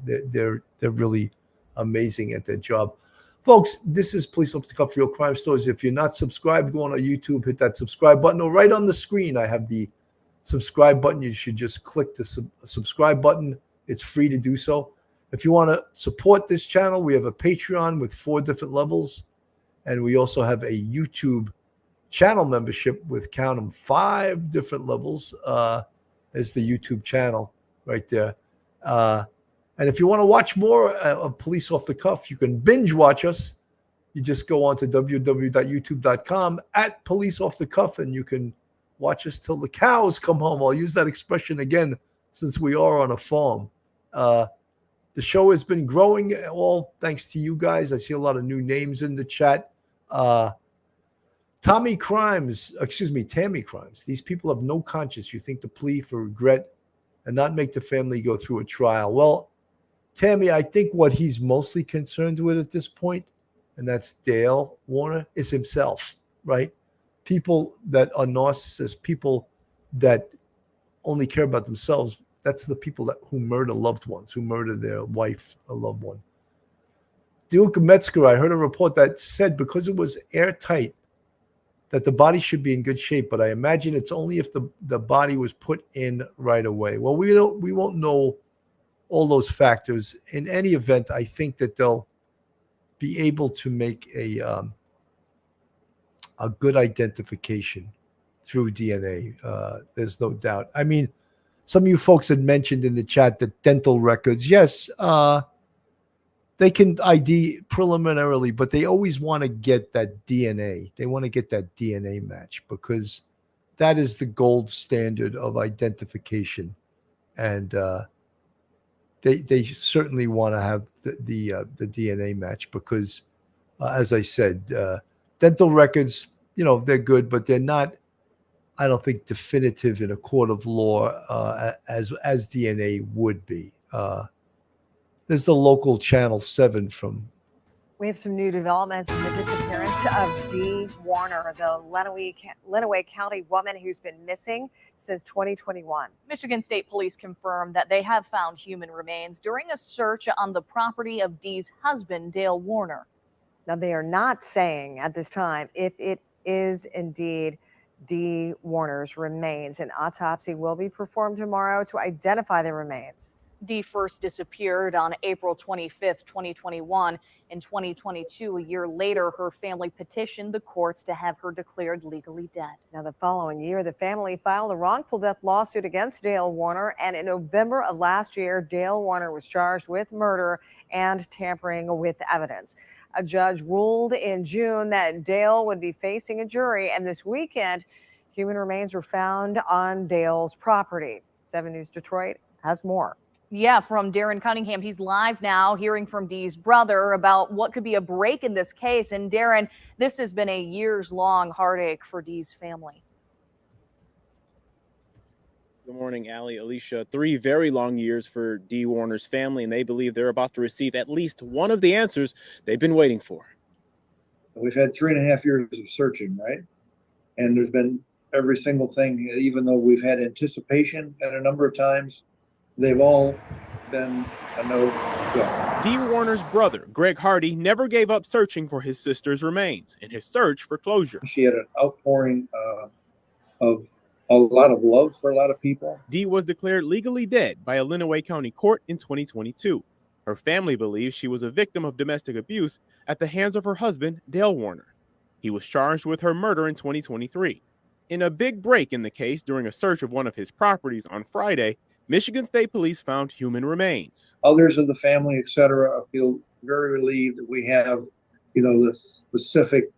They're really amazing at their job. Folks, this is Police Off the Cuff Real Crime Stories. If you're not subscribed, go on our YouTube, hit that subscribe button. Or right on the screen, I have the subscribe button. You should just click the subscribe button. It's free to do so. If you want to support this channel, we have a Patreon with 4 different levels. And we also have a YouTube channel membership with, count them, 5 different levels. Is the YouTube channel right there. And if you want to watch more of Police Off the Cuff, you can binge watch us. You just go on to www.youtube.com @Police Off the Cuff, and you can watch us till the cows come home. I'll use that expression again since we are on a farm. The show has been growing, all thanks to you guys. I see a lot of new names in the chat. Tammy Crimes. These people have no conscience. You think to plead for regret and not make the family go through a trial. Well, Tammy, I think what he's mostly concerned with at this point, and that's Dale Warner, is himself, right? People that are narcissists, people that only care about themselves, that's the people who murder loved ones, who murder their wife or loved one. Dilka Metzger, I heard a report that said because it was airtight, that the body should be in good shape, but I imagine it's only if the body was put in right away. Well, we won't know all those factors. In any event, I think that they'll be able to make a good identification through DNA. There's no doubt. I mean, some of you folks had mentioned in the chat that dental records, yes, they can ID preliminarily, but they always want to get that DNA. They want to get that DNA match because that is the gold standard of identification. And they certainly want to have the DNA match because, as I said, dental records, they're good, but they're not, I don't think, definitive in a court of law as DNA would be. There's the local Channel 7 from. We have some new developments in the disappearance of Dee Warner, the Lenawee County woman who's been missing since 2021. Michigan State Police confirmed that they have found human remains during a search on the property of Dee's husband, Dale Warner. Now, they are not saying at this time if it is indeed Dee Warner's remains. An autopsy will be performed tomorrow to identify the remains. Dee first disappeared on April 25th, 2021. In 2022, a year later, her family petitioned the courts to have her declared legally dead. Now, the following year, the family filed a wrongful death lawsuit against Dale Warner, and in November of last year, Dale Warner was charged with murder and tampering with evidence. A judge ruled in June that Dale would be facing a jury, and this weekend, human remains were found on Dale's property. 7 News Detroit has more. Yeah, from Darren Cunningham. He's live now hearing from Dee's brother about what could be a break in this case. And Darren, this has been a years-long heartache for Dee's family. Good morning, Allie, Alicia. 3 very long years for Dee Warner's family, and they believe they're about to receive at least one of the answers they've been waiting for. We've had 3.5 years of searching, right? And there's been every single thing, even though we've had anticipation at a number of times, they've all been a no-go. Dee Warner's brother, Greg Hardy, never gave up searching for his sister's remains in his search for closure. She had an outpouring of a lot of love for a lot of people. Dee was declared legally dead by a Lenawee County court in 2022. Her family believes she was a victim of domestic abuse at the hands of her husband, Dale Warner. He was charged with her murder in 2023. In a big break in the case during a search of one of his properties on Friday, Michigan State Police found human remains. Others of the family, etc., feel very relieved that we have, the specific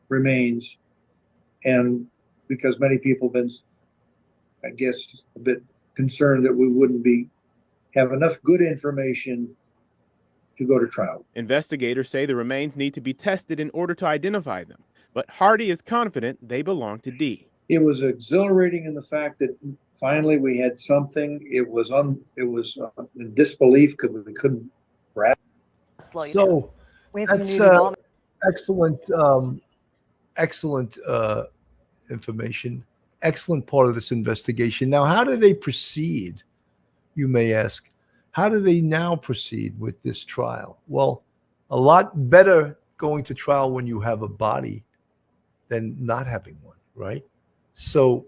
remains, and because many people have been, I guess, a bit concerned that we wouldn't have enough good information to go to trial. Investigators say the remains need to be tested in order to identify them, but Hardy is confident they belong to Dee. It was exhilarating in the fact that finally we had something. It was in disbelief because we couldn't grasp. So that's excellent information. Excellent part of this investigation. Now, how do they proceed? You may ask. How do they now proceed with this trial? Well, a lot better going to trial when you have a body than not having one, right? So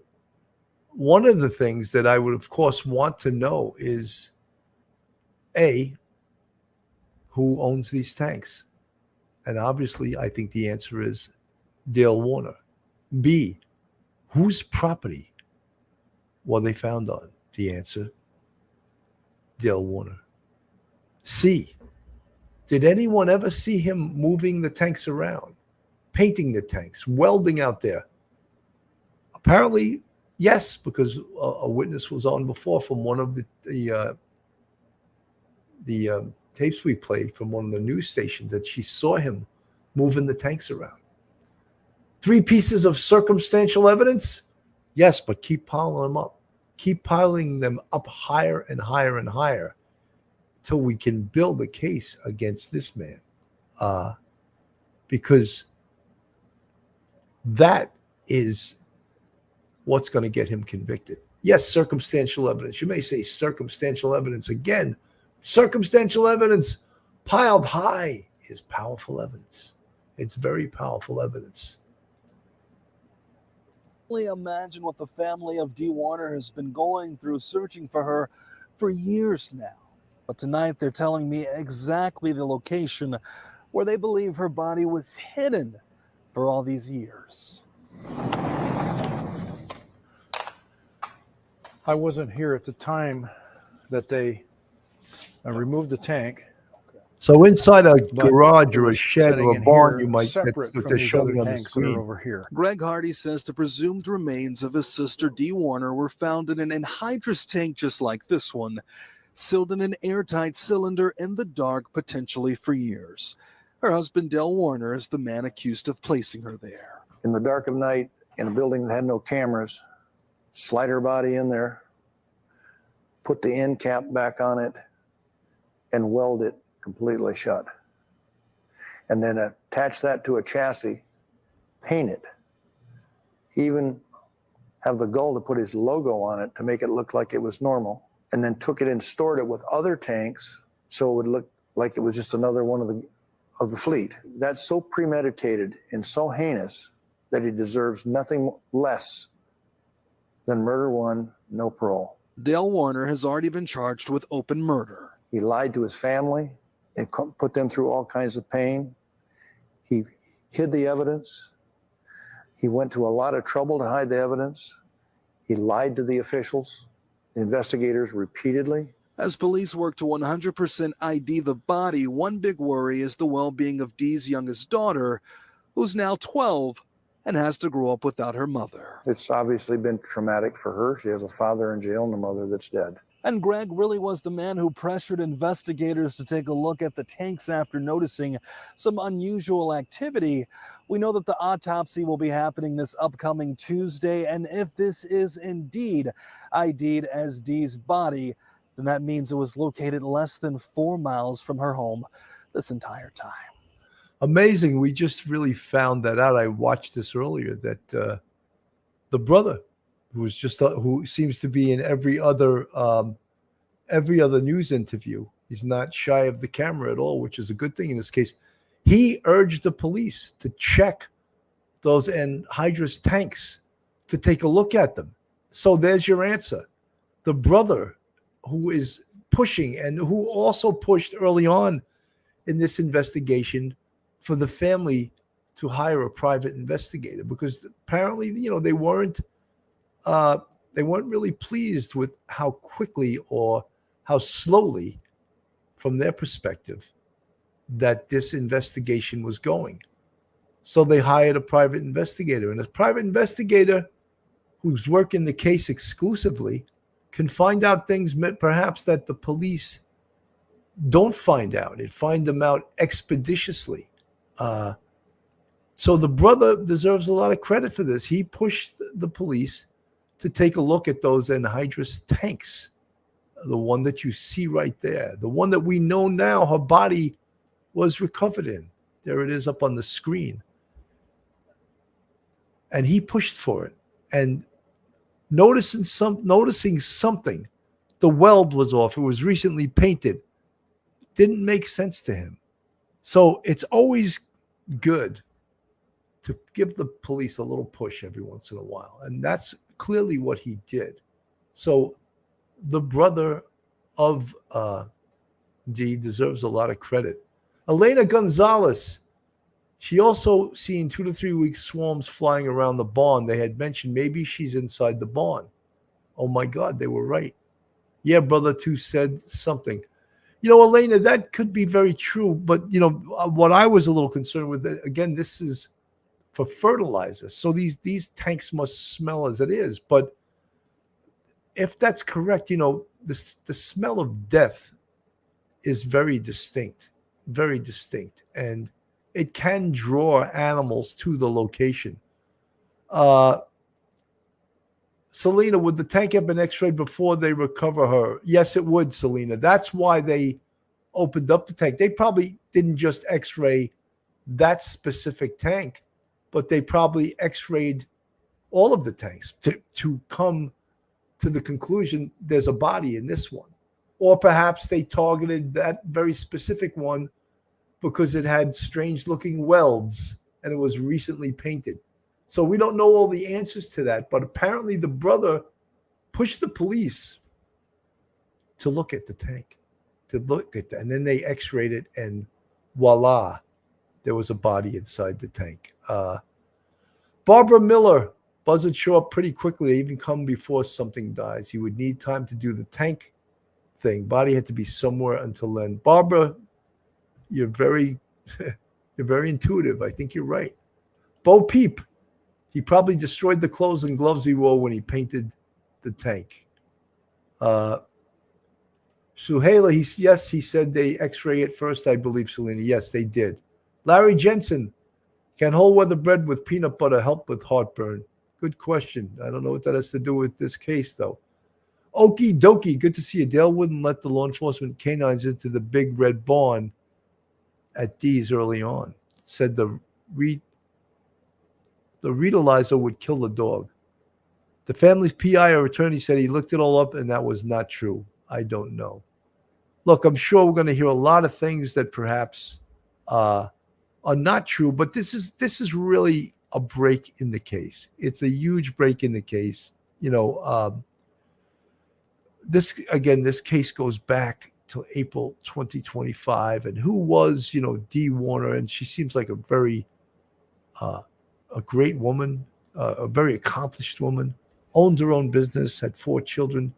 one of the things that I would, of course, want to know is, A, who owns these tanks? And obviously, I think the answer is Dale Warner. B, whose property were they found on? The answer, Dale Warner. C, did anyone ever see him moving the tanks around, painting the tanks, welding out there? Apparently, yes, because a witness was on before from one of the tapes we played from one of the news stations that she saw him moving the tanks around. 3 pieces of circumstantial evidence? Yes, but keep piling them up. Keep piling them up higher and higher and higher till we can build a case against this man. Because that is what's going to get him convicted. Yes, circumstantial evidence. You may say circumstantial evidence again. Circumstantial evidence piled high is powerful evidence. It's very powerful evidence. Imagine what the family of Dee Warner has been going through searching for her for years now. But tonight they're telling me exactly the location where they believe her body was hidden for all these years. I wasn't here at the time that they removed the tank. So inside a garage or a shed or a barn, you might get what what they're showing on the screen. over here. Greg Hardy says the presumed remains of his sister Dee Warner were found in an anhydrous tank just like this one, sealed in an airtight cylinder in the dark, potentially for years. Her husband Dale Warner is the man accused of placing her there. In the dark of night, in a building that had no cameras, slide her body in there, put the end cap back on it, and weld it completely shut. And then attach that to a chassis, paint it, even have the gall to put his logo on it to make it look like it was normal, and then took it and stored it with other tanks so it would look like it was just another one of the fleet. That's so premeditated and so heinous that he deserves nothing less than murder one, no parole. Dale Warner has already been charged with open murder. He lied to his family and put them through all kinds of pain. He hid the evidence. He went to a lot of trouble to hide the evidence. He lied to the officials, the investigators repeatedly. As police work to 100% ID the body, one big worry is the well-being of Dee's youngest daughter, who's now 12 and has to grow up without her mother. It's obviously been traumatic for her. She has a father in jail and a mother that's dead. And Greg really was the man who pressured investigators to take a look at the tanks after noticing some unusual activity. We know that the autopsy will be happening this upcoming Tuesday, and if this is indeed ID'd as Dee's body, then that means it was located less than 4 miles from her home this entire time. Amazing. We just really found that out. I watched this earlier, that the brother, who seems to be in every other news interview, he's not shy of the camera at all, which is a good thing in this case. He urged the police to check those anhydrous tanks, to take a look at them. So there's your answer. The brother who is pushing, and who also pushed early on in this investigation for the family to hire a private investigator, because apparently, they weren't really pleased with how quickly or how slowly, from their perspective, that this investigation was going. So they hired a private investigator, and a private investigator who's working the case exclusively can find out things perhaps that the police don't find out. It find them out expeditiously. So the brother deserves a lot of credit for this. He pushed the police to take a look at those anhydrous tanks, the one that you see right there, the one that we know now her body was recovered in. There it is up on the screen. And he pushed for it. And noticing something, the weld was off. It was recently painted. Didn't make sense to him. So it's always good to give the police a little push every once in a while. And that's clearly what he did. So the brother of Dee deserves a lot of credit. Elena Gonzalez, she also seen 2 to 3 week swarms flying around the barn. They had mentioned maybe she's inside the barn. Oh my God, they were right. Yeah, brother two said something. Elena, that could be very true. But, what I was a little concerned with, again, this is for fertilizer. So these tanks must smell as it is. But if that's correct, the smell of death is very distinct. And it can draw animals to the location. Selena, would the tank have been x-rayed before they recover her? Yes, it would, Selena. That's why they opened up the tank. They probably didn't just x-ray that specific tank, but they probably x-rayed all of the tanks to come to the conclusion there's a body in this one. Or perhaps they targeted that very specific one because it had strange looking welds and it was recently painted. So we don't know all the answers to that, but apparently the brother pushed the police to look at the tank, and then they x-rayed it, and voila, there was a body inside the tank. Barbara Miller, Buzzard show up pretty quickly. They even come before something dies. He would need time to do the tank thing. Body had to be somewhere until then. Barbara, you're very intuitive. I think you're right. Bo Peep, he probably destroyed the clothes and gloves he wore when he painted the tank. Suhaila, he said they x-ray it first, I believe, Selena. Yes, they did. Larry Jensen, can whole weather bread with peanut butter help with heartburn? Good question. I don't know what that has to do with this case, though. Okie dokie. Good to see you. Dale wouldn't let the law enforcement canines into the big red barn at Dee's early on. Said the retalizer would kill the dog. The family's PI or attorney said he looked it all up and that was not true. I don't know. Look, I'm sure we're going to hear a lot of things that perhaps are not true, but this is really a break in the case. It's a huge break in the case. You know, this case goes back to April 2025, and who was, Dee Warner, and she seems like a very a great woman, a very accomplished woman, owned her own business, had 4 children,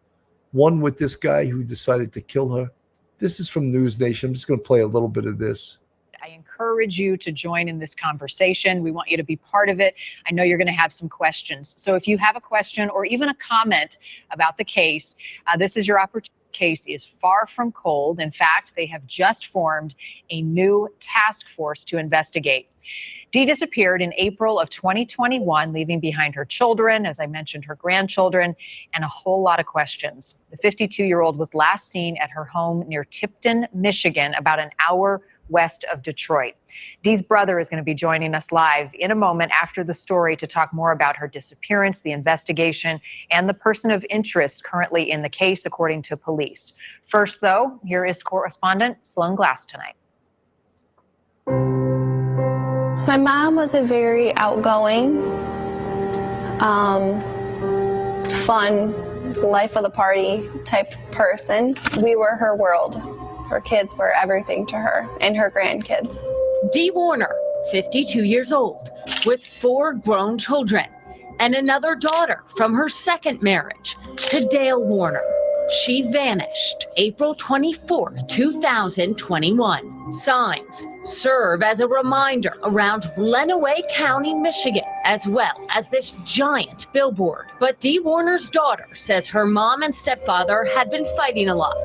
one with this guy who decided to kill her. This is from News Nation. I'm just going to play a little bit of this. I encourage you to join in this conversation. We want you to be part of it. I know you're going to have some questions. So if you have a question or even a comment about the case, this is your opportunity. The case is far from cold. In fact, they have just formed a new task force to investigate. Dee disappeared in April of 2021, leaving behind her children, as I mentioned, her grandchildren, and a whole lot of questions. The 52-year-old was last seen at her home near Tipton, Michigan, about an hour west of Detroit. Dee's brother is going to be joining us live in a moment after the story to talk more about her disappearance, the investigation, and the person of interest currently in the case, according to police. First, though, here is correspondent Sloan Glass tonight. My mom was a very outgoing, fun, life of the party type person. We were her world. Her kids were everything to her, and her grandkids. Dee Warner, 52 years old, with 4 grown children, and another daughter from her second marriage to Dale Warner. She vanished April 24, 2021. Signs serve as a reminder around Lenawee County, Michigan, as well as this giant billboard. But Dee Warner's daughter says her mom and stepfather had been fighting a lot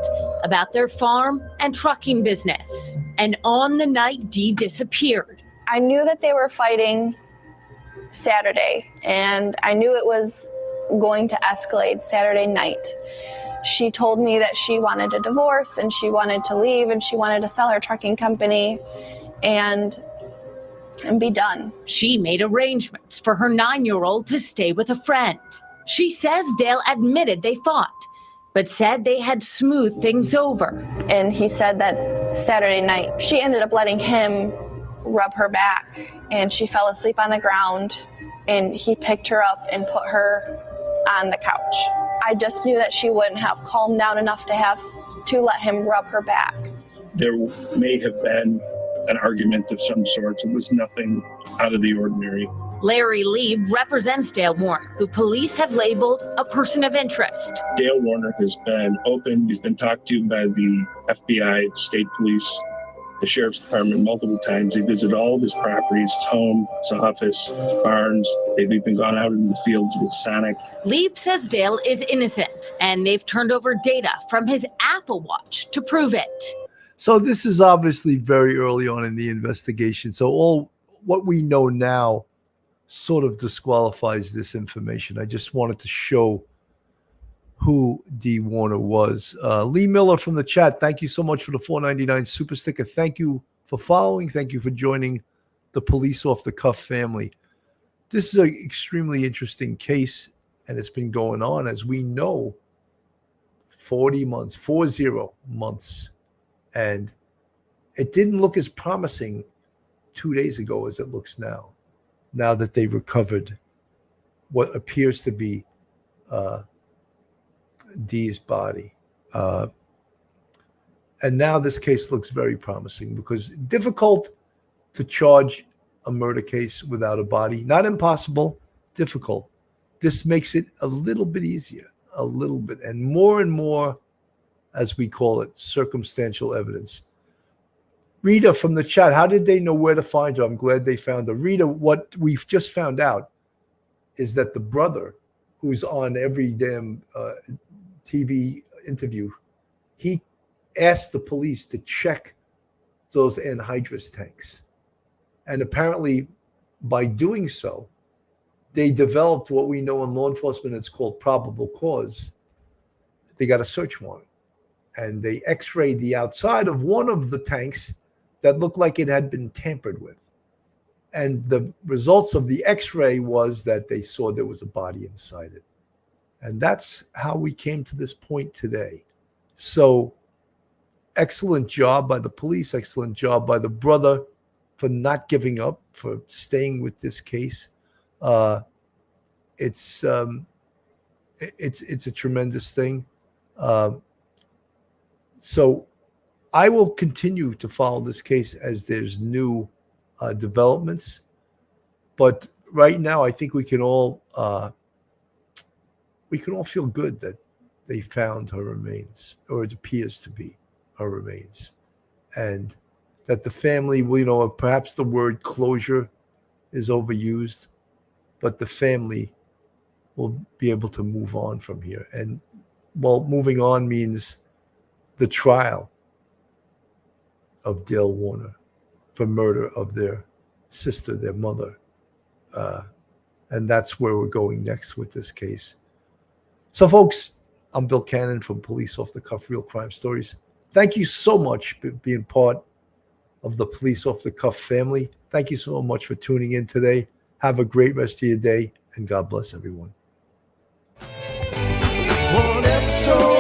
about their farm and trucking business. And on the night Dee disappeared, I knew that they were fighting Saturday, and I knew it was going to escalate Saturday night. She told me that she wanted a divorce and she wanted to leave and she wanted to sell her trucking company and be done. She made arrangements for her 9-year-old to stay with a friend. She says Dale admitted they fought, but said they had smoothed things over. And he said that Saturday night, she ended up letting him rub her back and she fell asleep on the ground and he picked her up and put her on the couch. I just knew that she wouldn't have calmed down enough to let him rub her back. There may have been an argument of some sort. It was nothing out of the ordinary. Larry Lieb represents Dale Warner, who police have labeled a person of interest. Dale Warner has been open. He's been talked to by the FBI, state police, the sheriff's department multiple times. They visit all of his properties, his home, his office, his barns. They've even gone out into the fields with Sonic. Lieb says Dale is innocent, and they've turned over data from his Apple Watch to prove it. So this is obviously very early on in the investigation. So all what we know now sort of disqualifies this information. I just wanted to show who Dee Warner was. Lee Miller from the chat, thank you so much for the $4.99 super sticker. Thank you for following. Thank you for joining the Police Off the Cuff family. This is an extremely interesting case, and it's been going on, as we know, 40 months. And it didn't look as promising 2 days ago as it looks now that they've recovered what appears to be Dee's body. And now this case looks very promising, because difficult to charge a murder case without a body. Not impossible, difficult. This makes it a little bit easier, a little bit, and more, as we call it, circumstantial evidence. Rita from the chat, how did they know where to find her? I'm glad they found her. Rita, what we've just found out is that the brother, who's on every damn TV interview, he asked the police to check those anhydrous tanks. And apparently, by doing so, they developed what we know in law enforcement is called probable cause. they got a search warrant, and they x-rayed the outside of one of the tanks that looked like it had been tampered with. And the results of the x-ray was that they saw there was a body inside it. And that's how we came to this point today. So excellent job by the police, excellent job by the brother for not giving up, for staying with this case. It's a tremendous thing. So I will continue to follow this case as there's new developments. But right now, I think we can all feel good that they found her remains, or it appears to be her remains, and that the family, perhaps the word closure is overused, but the family will be able to move on from here. And well, moving on means the trial of Dale Warner for murder of their sister, their mother. And that's where we're going next with this case. So, folks, I'm Bill Cannon from Police Off the Cuff Real Crime Stories. Thank you so much for being part of the Police Off the Cuff family. Thank you so much for tuning in today. Have a great rest of your day, and God bless everyone. One episode